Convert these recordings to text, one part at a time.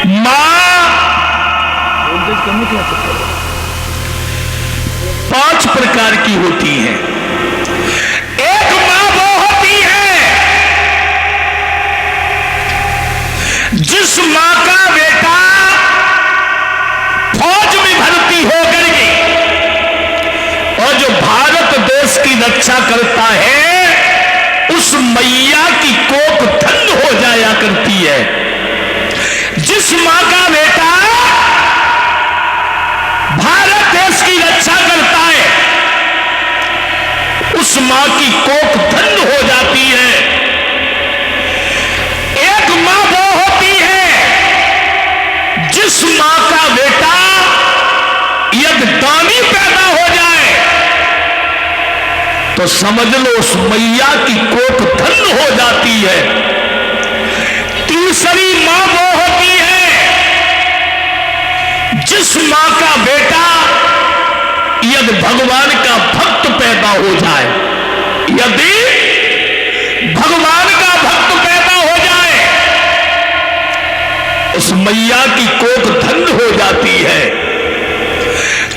मां 5 प्रकार की होती है। एक मां वो होती है जिस मां का बेटा फौज में भर्ती हो करके और जो भारत देश की रक्षा करता है, उस मैया की कोख ठंड हो जाया करती है। जिस मां का बेटा भारत देश की रक्षा करता है, उस मां की कोख ठंड हो जाती है। एक मां वो होती है जिस मां का बेटा यदि दानी पैदा हो जाए तो समझ लो उस मैया की कोख ठंड हो जाती है। तीसरी मां वो होती है जिस मां का बेटा यदि भगवान का भक्त पैदा हो जाए, यदि भगवान का भक्त पैदा हो जाए, उस मैया की कोख ठंड हो जाती है।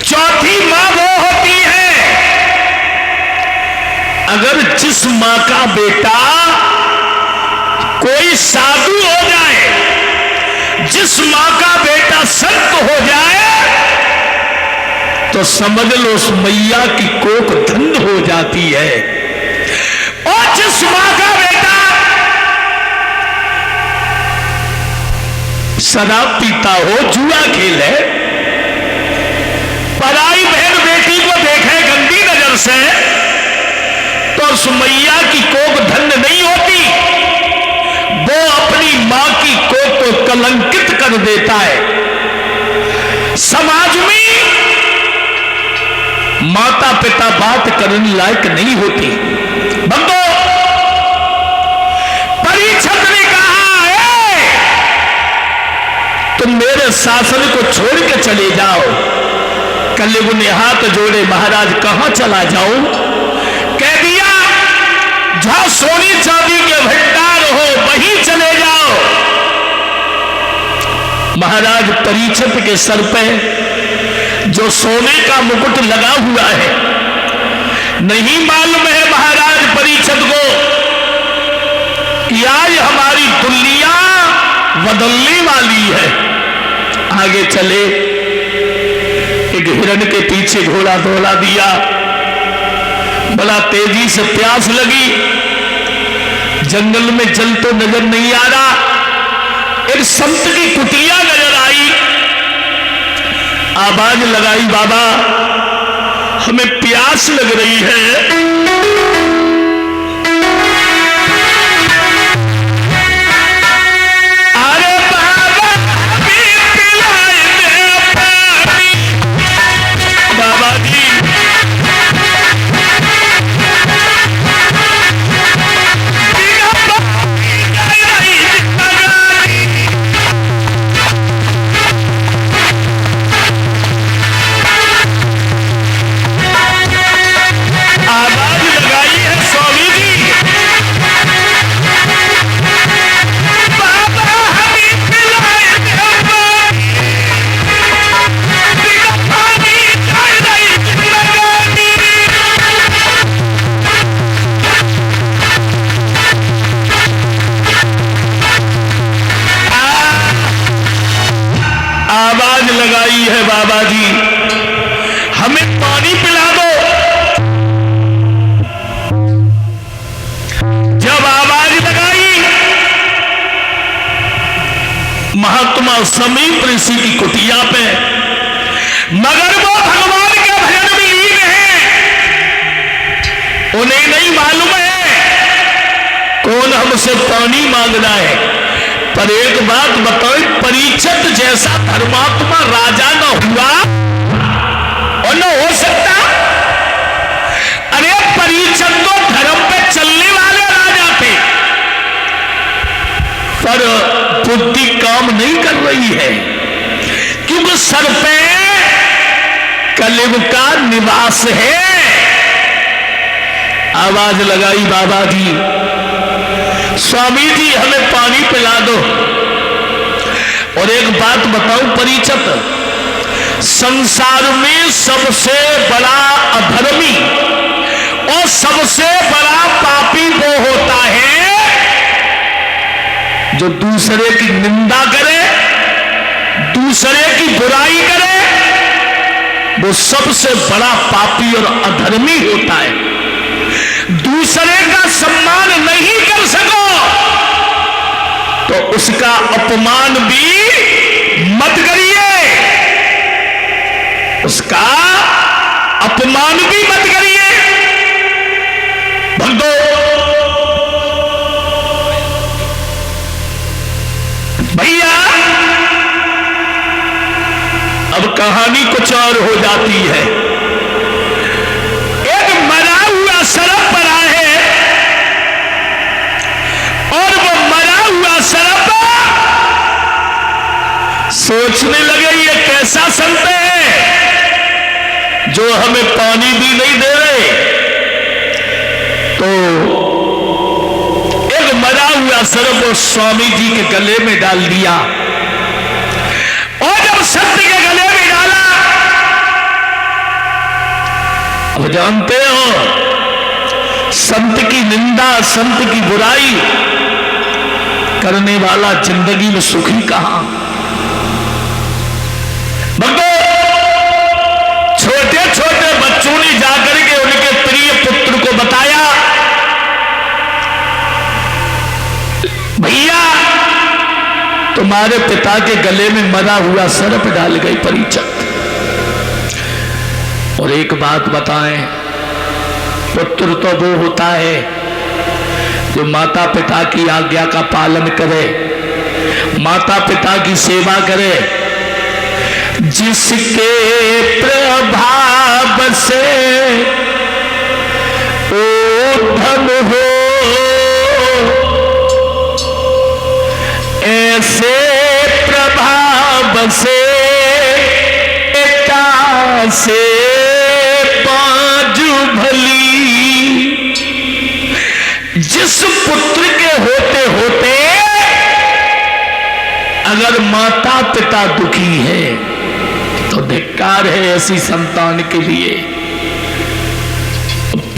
चौथी मां वो होती है अगर जिस मां का बेटा कोई साधु हो जाए, जिस मां का बेटा संत हो जाए, तो समझ लो उस मैया की कोख ठंड हो जाती है। और जिस मां का बेटा शराब पीता हो, जुआ खेले, पराई बहन बेटी को देखे गंदी नजर से, तो उस मैया की कोख ठंड नहीं होती। वो अपनी मां की कोख को कलंकित कर देता है। समाज में माता पिता बात करने लायक नहीं होती। बंदो, परीक्षित ने कहा है तुम मेरे शासन को छोड़ के चले जाओ। कलियुग ने हाथ जोड़े, महाराज कहां चला जाऊं? कह दिया जहां सोनी चांदी के भंडार हो वहीं चले जाओ। महाराज परीक्षित के सर पे जो सोने का मुकुट लगा हुआ है, नहीं मालूम है महाराज परीक्षित को कि आज हमारी दुनिया बदलने वाली है। आगे चले, एक हिरण के पीछे घोड़ा दौड़ा दिया, बड़ा तेजी से प्यास लगी, जंगल में जल तो नजर नहीं आ रहा, एक संत की कुटिया नजर आई, आवाज लगाई, बाबा हमें प्यास लग रही है। लगाई है बाबा जी, हमें पानी पिला दो। जब आवाज लगाई, महात्मा समीप ऋषि की कुटिया पे, मगर वो भगवान के भजन में लीन है, उन्हें नहीं मालूम है कौन हमसे पानी मांग रहा है। पर एक बात बताओ, परीक्षित जैसा धर्मात्मा राजा न हुआ और न हो सकता। अरे परीक्षित तो धर्म पे चलने वाले राजा थे, पर बुद्धि काम नहीं कर रही है, क्योंकि सर पे कलियुग का निवास है। आवाज लगाई बाबा जी, स्वामी जी हमें पानी पिला दो। और एक बात बताऊं परीक्षित, संसार में सबसे बड़ा अधर्मी और सबसे बड़ा पापी वो होता है जो दूसरे की निंदा करे, दूसरे की बुराई करे। वो सबसे बड़ा पापी और अधर्मी होता है। दूसरे का सम्मान नहीं कर सको तो उसका अपमान भी मत करिए, उसका अपमान भी मत करिए। भक्तों, भैया अब कहानी कुछ और हो जाती है। एक मरा हुआ सर्प पड़ा है और वो मरा हुआ सर्प सोचने लगे ये कैसा संत है जो हमें पानी भी नहीं दे रहे। तो एक मरा हुआ सर्प वो स्वामी जी के गले में डाल दिया और जब संत के गले में डाला, अब जानते हो संत की निंदा, संत की बुराई करने वाला जिंदगी में सुखी कहां। छोटे छोटे बच्चों ने जाकर के उनके प्रिय पुत्र को बताया, भैया तुम्हारे पिता के गले में मरा हुआ सर्प डाल गई परीक्षित। और एक बात बताएं, पुत्र तो वो होता है जो माता पिता की आज्ञा का पालन करे, माता पिता की सेवा करे, जिसके प्रभाव से ऊर्ध्व हो ऐसे प्रभाव से से बाजू भली। जिस पुत्र के होते होते अगर माता पिता दुखी है तो धिक्कार है ऐसी संतान के लिए।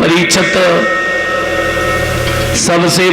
परीक्षित सबसे